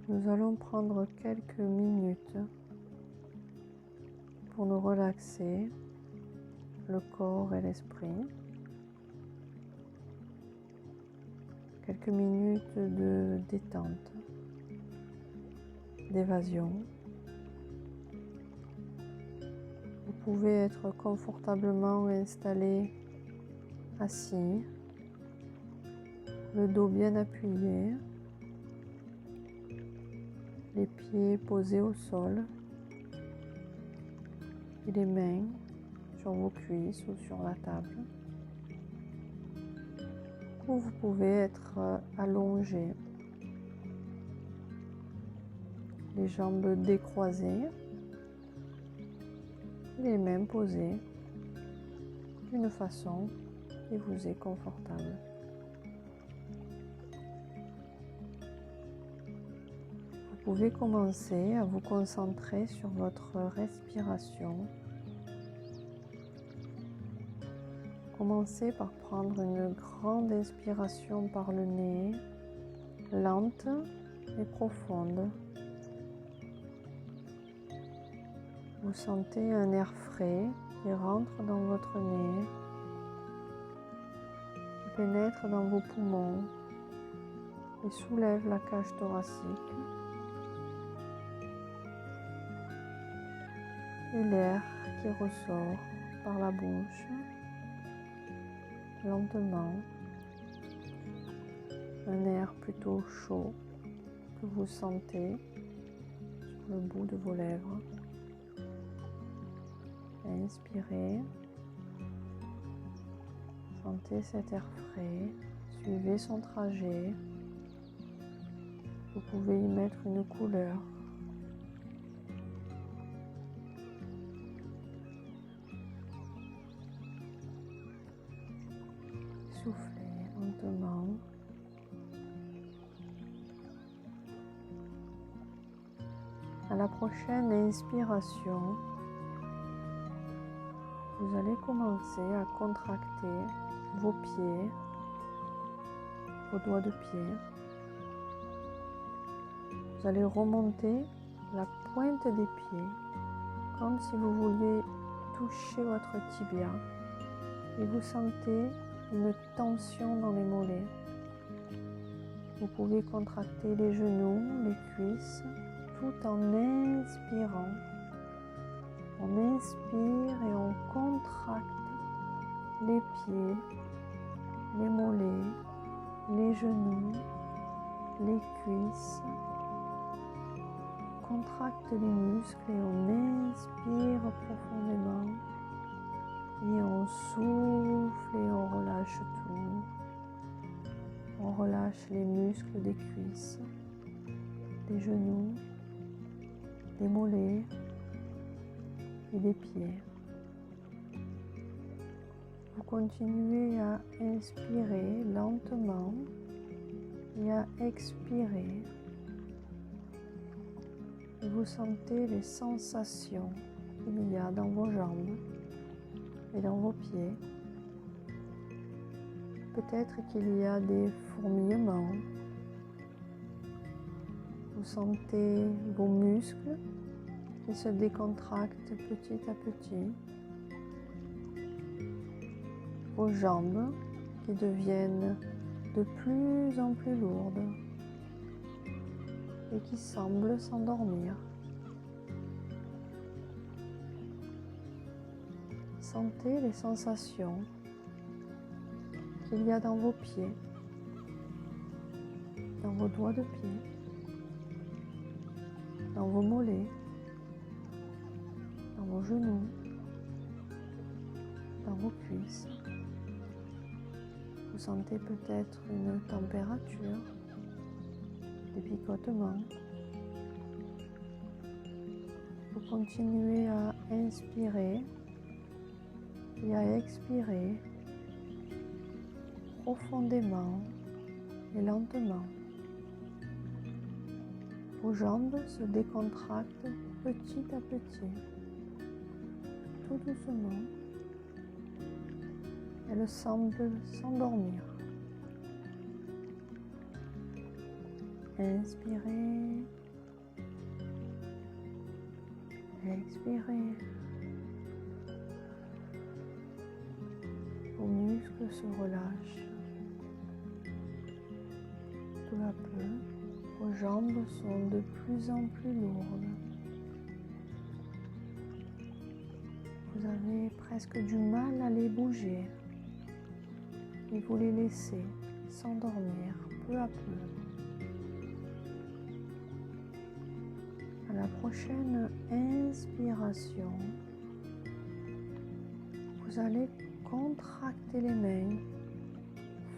Nous allons prendre quelques minutes pour nous relaxer, le corps et l'esprit. Quelques minutes de détente, d'évasion. Vous pouvez être confortablement installé, assis, le dos bien appuyé, les pieds posés au sol et les mains sur vos cuisses ou sur la table. Ou vous pouvez être allongé, les jambes décroisées, les mains posées d'une façon qui vous est confortable. Vous pouvez commencer à vous concentrer sur votre respiration. Commencez par prendre une grande inspiration par le nez, lente et profonde. Vous sentez un air frais qui rentre dans votre nez, qui pénètre dans vos poumons et soulève la cage thoracique. Et l'air qui ressort par la bouche, lentement. Un air plutôt chaud que vous sentez sur le bout de vos lèvres. Inspirez, sentez cet air frais, suivez son trajet. Vous pouvez y mettre une couleur. Soufflez lentement. À la prochaine inspiration, vous allez commencer à contracter vos pieds, vos doigts de pied. Vous allez remonter la pointe des pieds comme si vous vouliez toucher votre tibia et vous sentez une tension dans les mollets. Vous pouvez contracter les genoux, les cuisses tout en inspirant. On inspire et on contracte les pieds, les mollets, les genoux, les cuisses. On contracte les muscles et on inspire profondément. Et on souffle et on relâche tout. On relâche les muscles des cuisses, des genoux, des mollets et des pieds. Vous continuez à inspirer lentement et à expirer. Et vous sentez les sensations qu'il y a dans vos jambes et dans vos pieds. Peut-être qu'il y a des fourmillements. Vous sentez vos muscles qui se décontractent petit à petit. Vos jambes qui deviennent de plus en plus lourdes et qui semblent s'endormir. Sentez les sensations qu'il y a dans vos pieds, dans vos doigts de pied, dans vos mollets, dans vos genoux, dans vos cuisses. Vous sentez peut-être une température, des picotements. Vous continuez à inspirer et à expirer profondément et lentement. Vos jambes se décontractent petit à petit, tout doucement. Elles semblent s'endormir. Inspirez Expirez. Vos muscles se relâchent. Peu à peu, vos jambes sont de plus en plus lourdes. Vous avez presque du mal à les bouger et vous les laissez s'endormir peu à peu. À la prochaine inspiration, vous allez contracter les mains,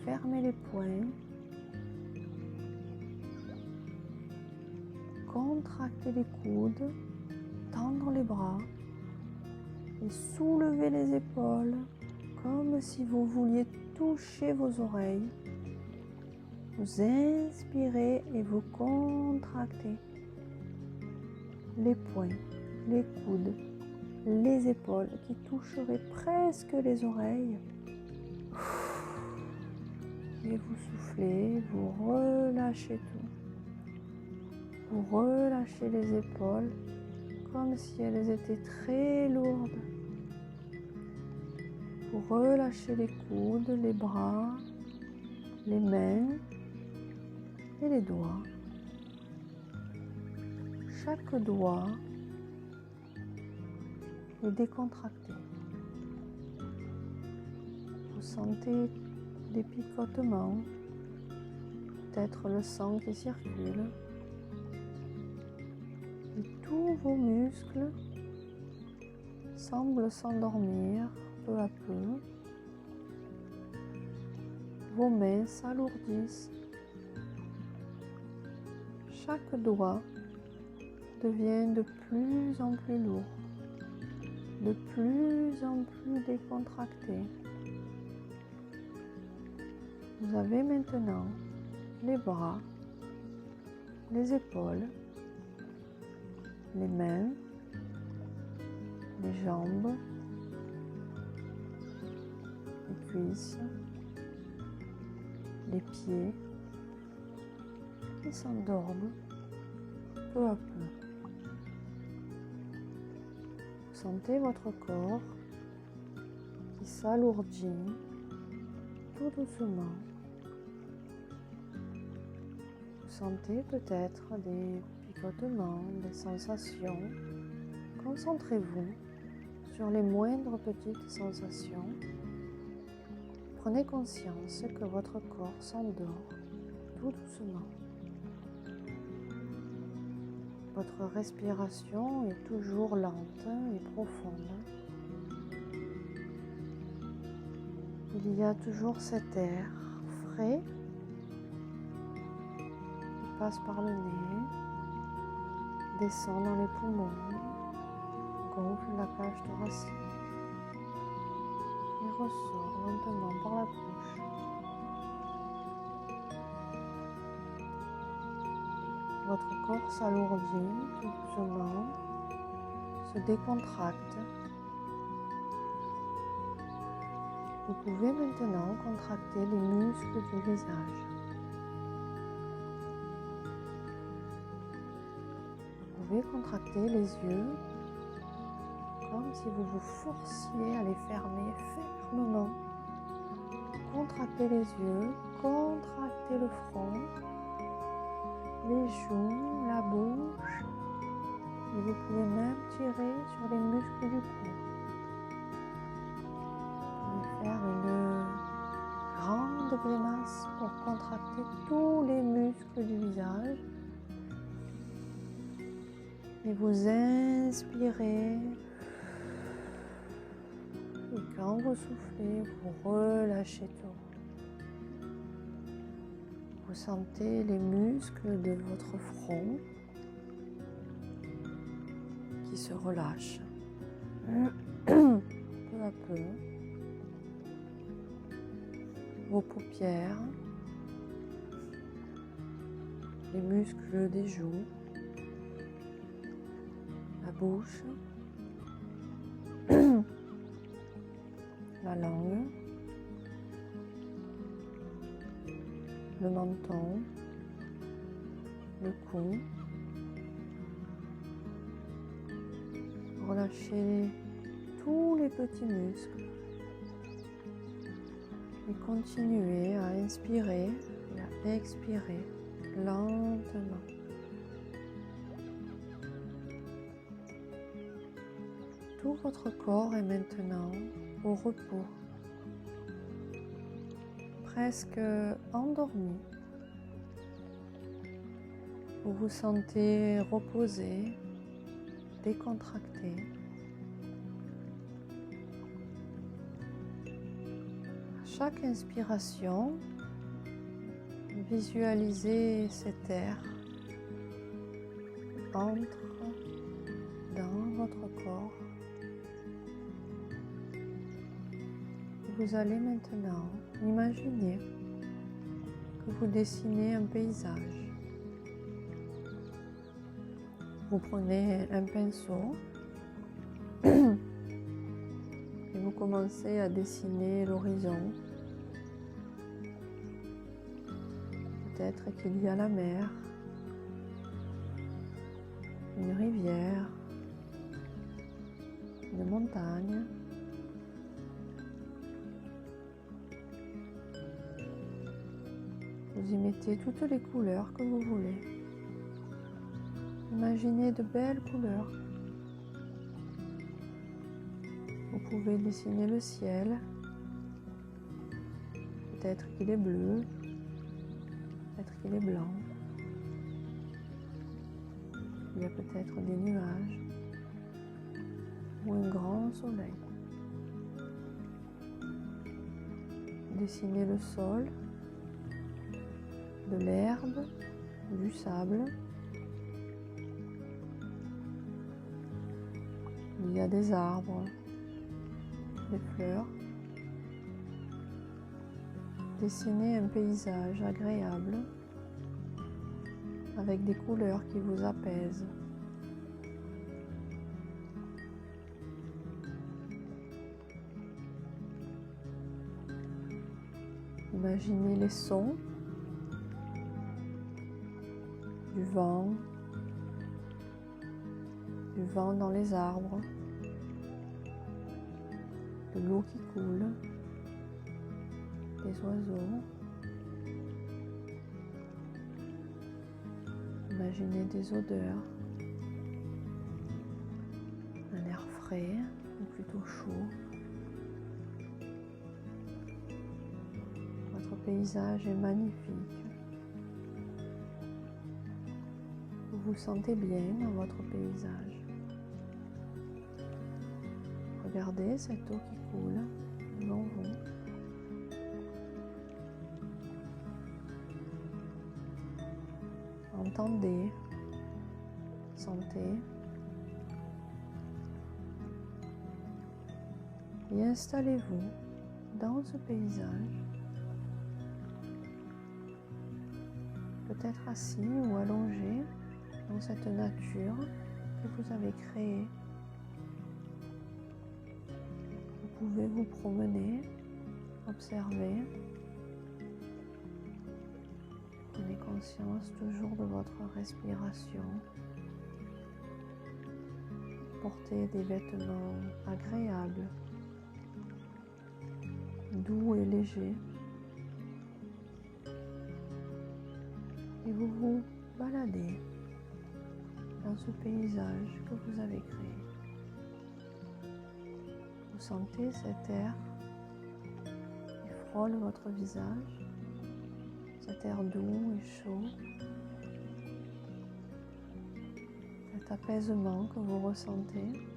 fermer les poings, contracter les coudes, tendre les bras et soulever les épaules comme si vous vouliez toucher vos oreilles. Vous inspirez et vous contractez les poings, les coudes, les épaules qui toucheraient presque les oreilles. Et vous soufflez, vous relâchez tout. Vous relâchez les épaules comme si elles étaient très lourdes. Vous relâchez les coudes, les bras, les mains et les doigts. Chaque doigt est décontracté. Vous sentez des picotements, peut-être le sang qui circule. Et tous vos muscles semblent s'endormir peu à peu. Vos mains s'alourdissent. Chaque doigt devient de plus en plus lourd, de plus en plus décontracté. Vous avez maintenant les bras, les épaules, les mains, les jambes, les cuisses, les pieds qui s'endorment peu à peu. Vous sentez votre corps qui s'alourdit tout doucement. Vous sentez peut-être des picotements, des sensations. Concentrez-vous sur les moindres petites sensations. Prenez conscience que votre corps s'endort tout doucement. Votre respiration est toujours lente et profonde. Il y a toujours cet air frais qui passe par le nez, descend dans les poumons, gonfle la cage thoracique et ressort lentement par la bouche. Votre corps s'alourdit tout doucement, se décontracte. Vous pouvez maintenant contracter les muscles du visage. Vous pouvez contracter les yeux comme si vous vous forciez à les fermer fermement. Contractez les yeux, contractez le front, les joues, la bouche, et vous pouvez même tirer sur les muscles du cou. Vous pouvez faire une grande grimace pour contracter tous les muscles du visage. Et vous inspirez. Et quand vous soufflez, vous relâchez tout. Vous sentez les muscles de votre front qui se relâchent peu à peu. Vos paupières, les muscles des joues, la bouche, la langue, le menton, le cou, Relâchez tous les petits muscles et continuez à inspirer et à expirer lentement. Tout votre corps est maintenant au repos, presque endormi. Vous vous sentez reposé, décontracté. À chaque inspiration, visualisez cet air entre dans votre corps. Vous allez maintenant imaginer que vous dessinez un paysage. Vous prenez un pinceau et vous commencez à dessiner l'horizon. Peut-être qu'il y a la mer, une rivière, une montagne. Vous y mettez toutes les couleurs que vous voulez. Imaginez de belles couleurs. Vous pouvez dessiner le ciel. Peut-être qu'il est bleu, peut-être qu'il est blanc. Il y a peut-être des nuages ou un grand soleil. Dessinez le sol, de l'herbe, du sable. Il y a des arbres, des fleurs. Dessinez un paysage agréable avec des couleurs qui vous apaisent. Imaginez les sons du vent dans les arbres, de l'eau qui coule, des oiseaux. Imaginez des odeurs, un air frais ou plutôt chaud. Votre paysage est magnifique. Vous vous sentez bien dans votre paysage. Regardez cette eau qui coule devant vous. Entendez, sentez et installez-vous dans ce paysage, peut-être assis ou allongé dans cette nature que vous avez créée. Vous pouvez vous promener, observer. Prenez conscience toujours de votre respiration. Portez des vêtements agréables, doux et légers. Et vous vous baladez dans ce paysage que vous avez créé. Vous sentez cet air qui frôle votre visage, cet air doux et chaud, cet apaisement que vous ressentez.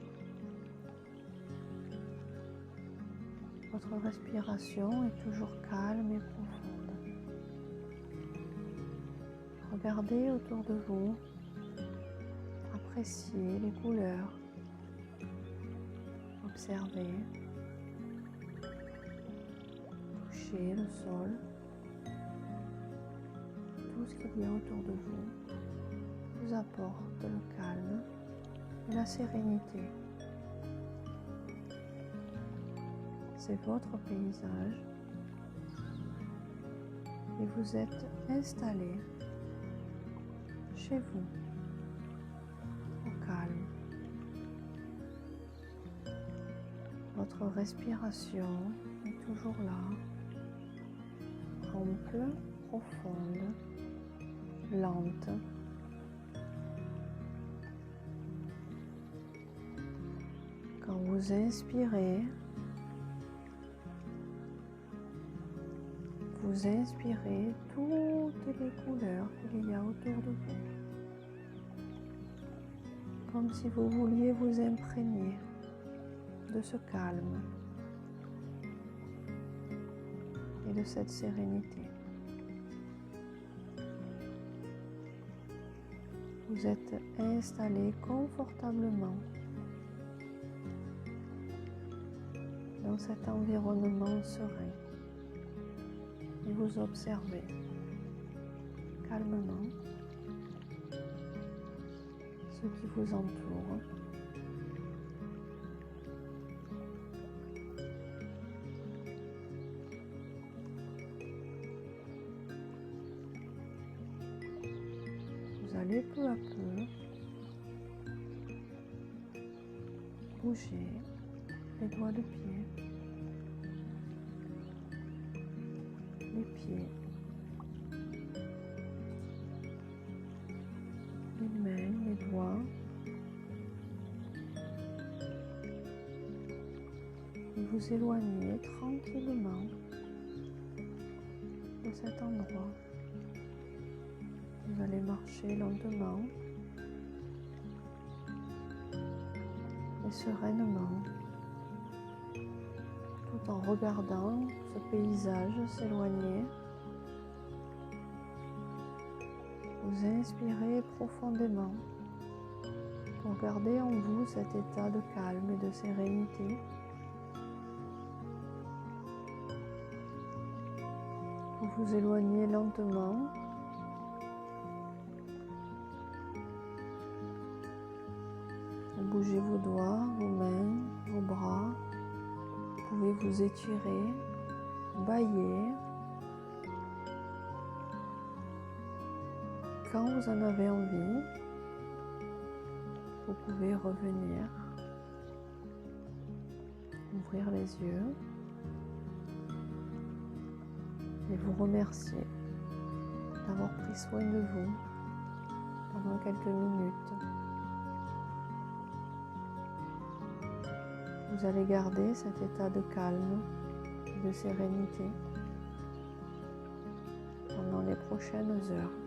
Votre respiration est toujours calme et profonde. Regardez autour de vous, appréciez les couleurs. Observez, touchez le sol, tout ce qu'il y a autour de vous apporte le calme et la sérénité. C'est votre paysage et vous êtes installé chez vous, au calme. votre respiration est toujours là, ample, profonde, lente. Quand vous inspirez, vous inspirez toutes les couleurs qu'il y a autour de vous, comme si vous vouliez vous imprégner de ce calme et de cette sérénité. Vous êtes installé confortablement dans cet environnement serein et vous observez calmement ce qui vous entoure. Vous allez peu à peu bouger les doigts de pied, les pieds, les mains, les doigts, et vous éloignez tranquillement de cet endroit. Vous allez marcher lentement et sereinement, tout en regardant ce paysage s'éloigner. Vous inspirez profondément pour garder en vous cet état de calme et de sérénité. Vous vous éloignez lentement. Vous bougez vos doigts, vos mains, vos bras. Vous pouvez vous étirer, bâiller. Quand vous en avez envie, vous pouvez revenir, ouvrir les yeux et vous remercier d'avoir pris soin de vous pendant quelques minutes. Vous allez garder cet état de calme et de sérénité pendant les prochaines heures.